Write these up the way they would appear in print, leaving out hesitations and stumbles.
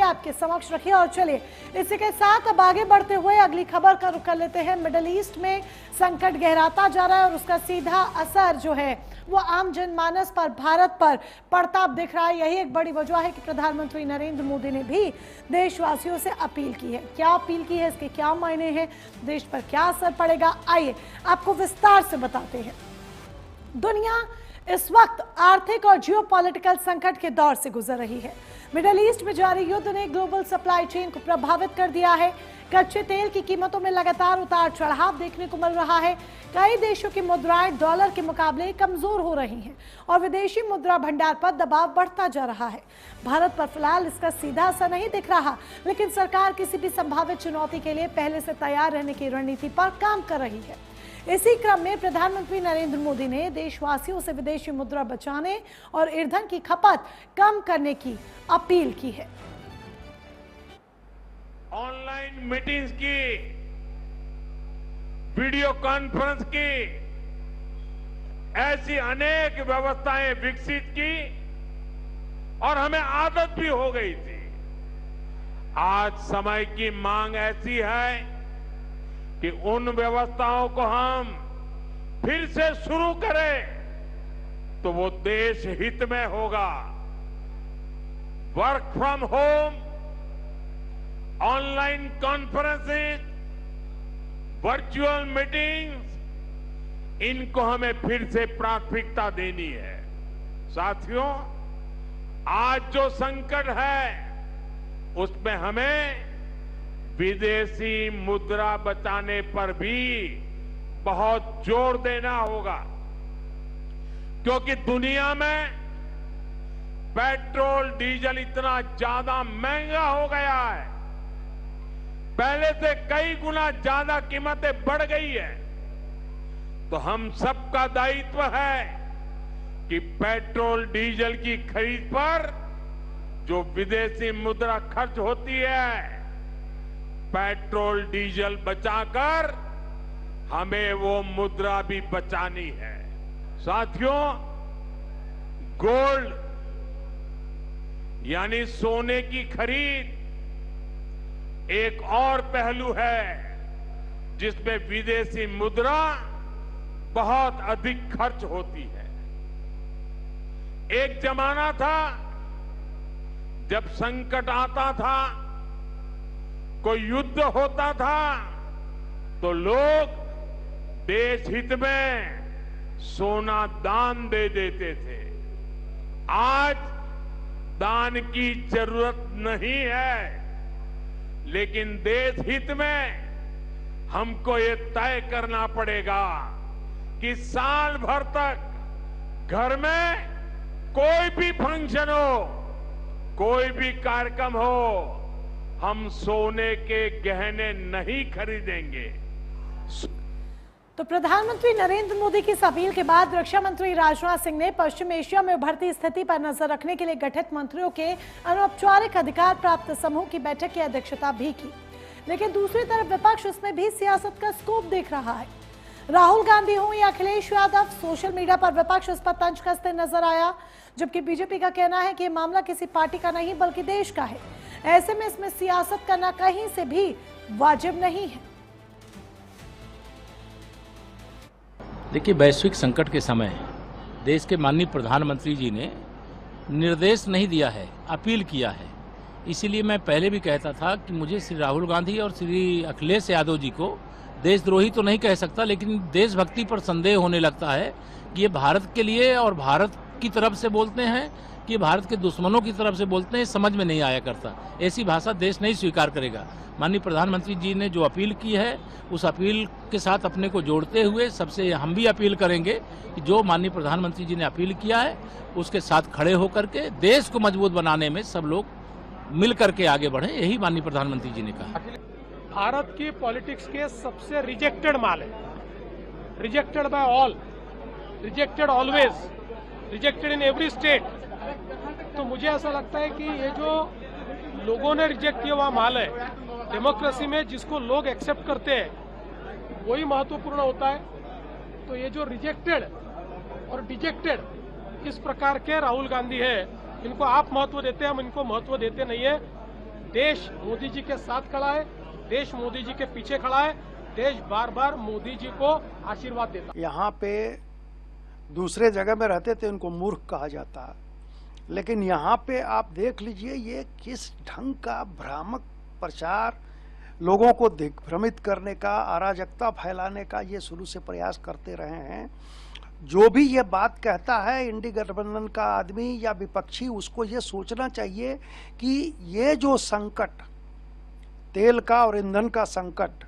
आपके समक्ष रखी। और चलिए इसी के साथ अब आगे बढ़ते हुए अगली खबर का रुख कर लेते हैं। मिडिल ईस्ट में संकट गहराता जा रहा है और उसका सीधा असर जो है वो आम जनमानस पर, भारत पर पड़ता अब दिख रहा है। यही एक बड़ी वजह है कि प्रधानमंत्री नरेंद्र मोदी ने भी देशवासियों से अपील की है। क्या अपील की है, इसके क्या मायने हैं, देश पर क्या असर पड़ेगा, आइए आपको विस्तार से बताते हैं। दुनिया इस वक्त आर्थिक और जियोपॉलिटिकल संकट के दौर से गुजर रही है। मिडिल ईस्ट में जारी युद्ध ने ग्लोबल सप्लाई चेन को प्रभावित कर दिया है। कच्चे तेल की कीमतों में लगातार उतार चढ़ाव देखने को मिल रहा है। कई देशों की मुद्राएं डॉलर के मुकाबले कमजोर हो रही हैं और विदेशी मुद्रा भंडार पर दबाव बढ़ता जा रहा है। भारत पर फिलहाल इसका सीधा असर नहीं दिख रहा, लेकिन सरकार किसी भी संभावित चुनौती के लिए पहले से तैयार रहने की रणनीति पर काम कर रही है। इसी क्रम में प्रधानमंत्री नरेंद्र मोदी ने देशवासियों से विदेशी मुद्रा बचाने और ईंधन की खपत कम करने की अपील की है। ऑनलाइन मीटिंग्स की, वीडियो कॉन्फ्रेंस की, ऐसी अनेक व्यवस्थाएं विकसित की और हमें आदत भी हो गई थी। आज समय की मांग ऐसी है कि उन व्यवस्थाओं को हम फिर से शुरू करें तो वो देश हित में होगा। Work from home, online conferences, virtual meetings, इनको हमें फिर से प्राथमिकता देनी है। साथियों, आज जो संकट है उसमें हमें विदेशी मुद्रा बचाने पर भी बहुत जोर देना होगा, क्योंकि दुनिया में पेट्रोल डीजल इतना ज्यादा महंगा हो गया है, पहले से कई गुना ज्यादा कीमतें बढ़ गई है। तो हम सबका दायित्व है कि पेट्रोल डीजल की खरीद पर जो विदेशी मुद्रा खर्च होती है, पेट्रोल डीजल बचाकर हमें वो मुद्रा भी बचानी है। साथियों, गोल्ड यानी सोने की खरीद एक और पहलू है जिसमें विदेशी मुद्रा बहुत अधिक खर्च होती है। एक जमाना था जब संकट आता था, कोई युद्ध होता था तो लोग देश हित में सोना दान दे देते थे। आज दान की जरूरत नहीं है, लेकिन देश हित में हमको ये तय करना पड़ेगा कि साल भर तक घर में कोई भी फंक्शन हो, कोई भी कार्यक्रम हो, हम सोने के गहने नहीं खरीदेंगे। तो प्रधानमंत्री नरेंद्र मोदी की इस अपील के बाद रक्षा मंत्री राजनाथ सिंह ने पश्चिम एशिया में उभरती स्थिति पर नजर रखने के लिए गठित मंत्रियों के अनौपचारिक अधिकार प्राप्त समूह की बैठक की अध्यक्षता भी की। लेकिन दूसरी तरफ विपक्ष इसमें भी सियासत का स्कोप देख रहा है। राहुल गांधी हो या अखिलेश यादव, सोशल मीडिया पर विपक्ष इस पर तंज कसते नजर आया, जबकि बीजेपी का कहना है कि ये मामला किसी पार्टी का नहीं बल्कि देश का है। ऐसे में इसमें सियासत करना कहीं से भी वाजिब नहीं है। देखिए, वैश्विक संकट के समय देश के माननीय प्रधानमंत्री जी ने निर्देश नहीं दिया है, अपील किया है। इसीलिए मैं पहले भी कहता था कि मुझे श्री राहुल गांधी और श्री अखिलेश यादव जी को देशद्रोही तो नहीं कह सकता, लेकिन देशभक्ति पर संदेह होने लगता है कि ये भारत के लिए और भारत की तरफ से बोलते हैं कि भारत के दुश्मनों की तरफ से बोलते हैं, समझ में नहीं आया करता। ऐसी भाषा देश नहीं स्वीकार करेगा। माननीय प्रधानमंत्री जी ने जो अपील की है, उस अपील के साथ अपने को जोड़ते हुए सबसे हम भी अपील करेंगे कि जो माननीय प्रधानमंत्री जी ने अपील किया है उसके साथ खड़े होकर के देश को मजबूत बनाने में सब लोग मिल करके आगे बढ़ें, यही माननीय प्रधानमंत्री जी ने कहा। भारत की पॉलिटिक्स के सबसे रिजेक्टेड माल है, rejected by all, rejected always, rejected in every state. तो मुझे ऐसा लगता है कि ये जो लोगों ने रिजेक्ट किया हुआ माल है, डेमोक्रेसी में जिसको लोग एक्सेप्ट करते हैं वही महत्वपूर्ण होता है। तो ये जो रिजेक्टेड और डिजेक्टेड इस प्रकार के राहुल गांधी है, इनको आप महत्व देते हैं, हम इनको महत्व देते नहीं है। देश मोदी जी के साथ खड़ा है, देश मोदी जी के पीछे खड़ा है, देश बार बार मोदी जी को आशीर्वाद देता है। यहाँ पे दूसरे जगह में रहते थे उनको मूर्ख कहा जाता है, लेकिन यहाँ पे आप देख लीजिए ये किस ढंग का भ्रामक प्रचार, लोगों को दिग्भ्रमित करने का, अराजकता फैलाने का ये शुरू से प्रयास करते रहे हैं। जो भी ये बात कहता है इंडी गठबंधन का आदमी या विपक्षी, उसको ये सोचना चाहिए कि ये जो संकट, तेल का और ईंधन का संकट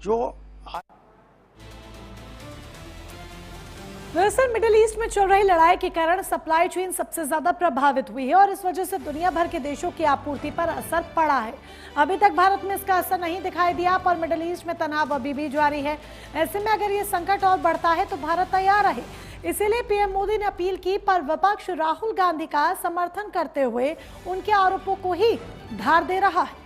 जो दरअसल मिडिल ईस्ट में चल रही लड़ाई के कारण सप्लाई चेन सबसे ज्यादा प्रभावित हुई है और इस वजह से दुनिया भर के देशों की आपूर्ति पर असर पड़ा है। अभी तक भारत में इसका असर नहीं दिखाई दिया, पर मिडिल ईस्ट में तनाव अभी भी जारी है। ऐसे में अगर ये संकट और बढ़ता है तो भारत तैयार रहे, इसीलिए पीएम मोदी ने अपील की, पर विपक्ष राहुल गांधी का समर्थन करते हुए उनके आरोपों को ही धार दे रहा है।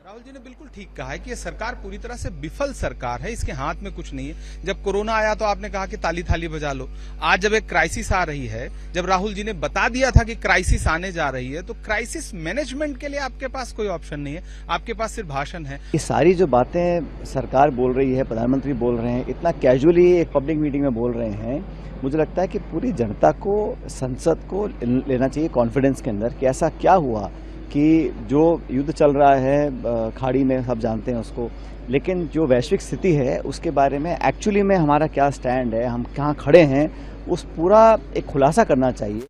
राहुल जी ने बिल्कुल ठीक कहा है कि ये सरकार पूरी तरह से विफल सरकार है, इसके हाथ में कुछ नहीं है। जब कोरोना आया तो आपने कहा कि ताली थाली बजा लो। आज जब एक क्राइसिस आ रही है, जब राहुल जी ने बता दिया था कि क्राइसिस आने जा रही है, तो क्राइसिस मैनेजमेंट के लिए आपके पास कोई ऑप्शन नहीं है, आपके पास सिर्फ भाषण है। ये सारी जो बातें सरकार बोल रही है, प्रधानमंत्री बोल रहे हैं, इतना कैजुअली एक पब्लिक मीटिंग में बोल रहे हैं, मुझे लगता है कि पूरी जनता को, संसद को लेना चाहिए कॉन्फिडेंस के अंदर कि ऐसा क्या हुआ कि जो युद्ध चल रहा है खाड़ी में, सब जानते हैं उसको, लेकिन जो वैश्विक स्थिति है उसके बारे में एक्चुअली में हमारा क्या स्टैंड है, हम कहाँ खड़े हैं, उस पूरा एक खुलासा करना चाहिए।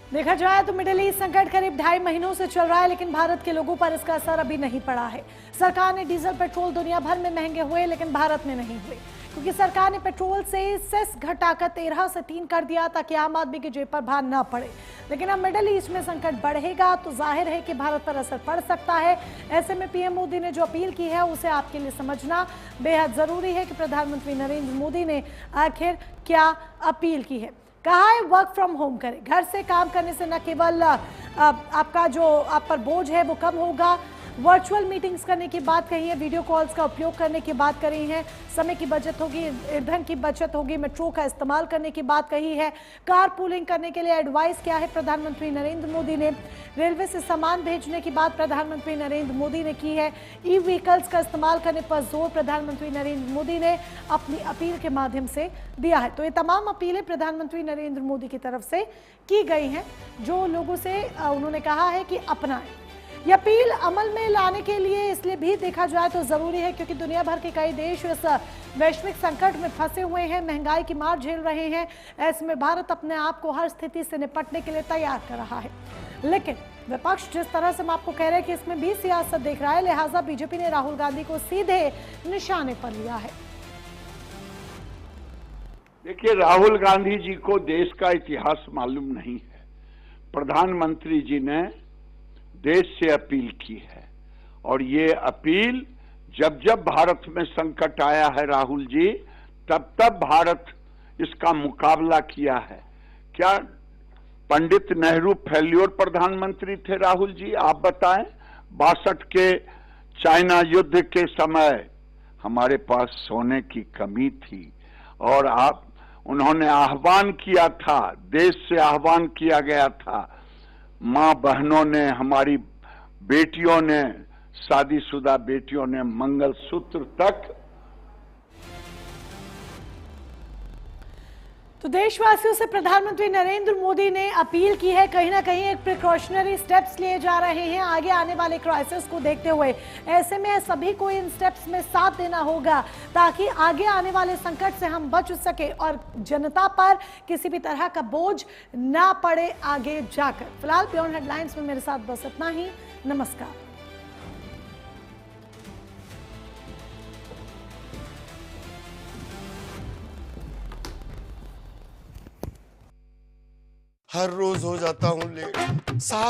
देखा जाए तो मिडिल ईस्ट संकट करीब 2.5 महीनों से चल रहा है, लेकिन भारत के लोगों पर इसका असर अभी नहीं पड़ा है। सरकार ने डीजल पेट्रोल दुनिया भर में महंगे हुए, लेकिन भारत में नहीं हुए, क्योंकि सरकार ने पेट्रोल से सेस घटाकर 13 से 3 कर दिया ताकि आम आदमी की जेब पर भार न पड़े। लेकिन अब मिडिल ईस्ट में संकट बढ़ेगा तो जाहिर है कि भारत पर असर पड़ सकता है। ऐसे में पीएम मोदी ने जो अपील की है उसे आपके लिए समझना बेहद जरूरी है कि प्रधानमंत्री नरेंद्र मोदी ने आखिर क्या अपील की है। कहा है वर्क फ्रॉम होम करें, घर से काम करने से न केवल आपका जो आप पर बोझ है वो कम होगा, वर्चुअल मीटिंग्स करने की बात कही है, वीडियो कॉल्स का उपयोग करने की बात कही है, समय की बचत होगी, ईंधन की बचत होगी, मेट्रो का इस्तेमाल करने की बात कही है, कार पूलिंग करने के लिए एडवाइस किया है प्रधानमंत्री नरेंद्र मोदी ने, रेलवे से सामान भेजने की बात प्रधानमंत्री नरेंद्र मोदी ने की है, ई व्हीकल्स का इस्तेमाल करने पर जोर प्रधानमंत्री नरेंद्र मोदी ने अपनी अपील के माध्यम से दिया है। तो ये तमाम अपीलें प्रधानमंत्री नरेंद्र मोदी की तरफ से की गई हैं, जो लोगों से उन्होंने कहा है कि अपनाएं। यह अपील अमल में लाने के लिए इसलिए भी देखा जाए तो जरूरी है क्योंकि दुनिया भर के कई देश इस वैश्विक संकट में फंसे हुए हैं, महंगाई की मार झेल रहे हैं। ऐसे में भारत अपने आप को हर स्थिति से निपटने के लिए तैयार कर रहा है, लेकिन विपक्ष जिस तरह से हम आपको कह रहे हैं कि इसमें भी सियासत देख रहा है, लिहाजा बीजेपी ने राहुल गांधी को सीधे निशाने पर लिया है। देखिए, राहुल गांधी जी को देश का इतिहास मालूम नहीं है। प्रधानमंत्री जी ने देश से अपील की है और ये अपील जब जब भारत में संकट आया है राहुल जी, तब तब भारत इसका मुकाबला किया है। क्या पंडित नेहरू फेल्योर प्रधानमंत्री थे राहुल जी? आप बताएं। 62 के चाइना युद्ध के समय हमारे पास सोने की कमी थी और उन्होंने आह्वान किया था, देश से आह्वान किया गया था, मां बहनों ने, हमारी बेटियों ने, शादीशुदा बेटियों ने मंगलसूत्र तक। तो देशवासियों से प्रधानमंत्री नरेंद्र मोदी ने अपील की है, कहीं ना कहीं एक प्रिकॉशनरी स्टेप्स लिए जा रहे हैं आगे आने वाले क्राइसिस को देखते हुए। ऐसे में सभी को इन स्टेप्स में साथ देना होगा ताकि आगे आने वाले संकट से हम बच सके और जनता पर किसी भी तरह का बोझ ना पड़े आगे जाकर। फिलहाल बियॉन्ड हेडलाइंस में मेरे साथ बस इतना ही। नमस्कार। हर रोज हो जाता हूँ लेट साहब।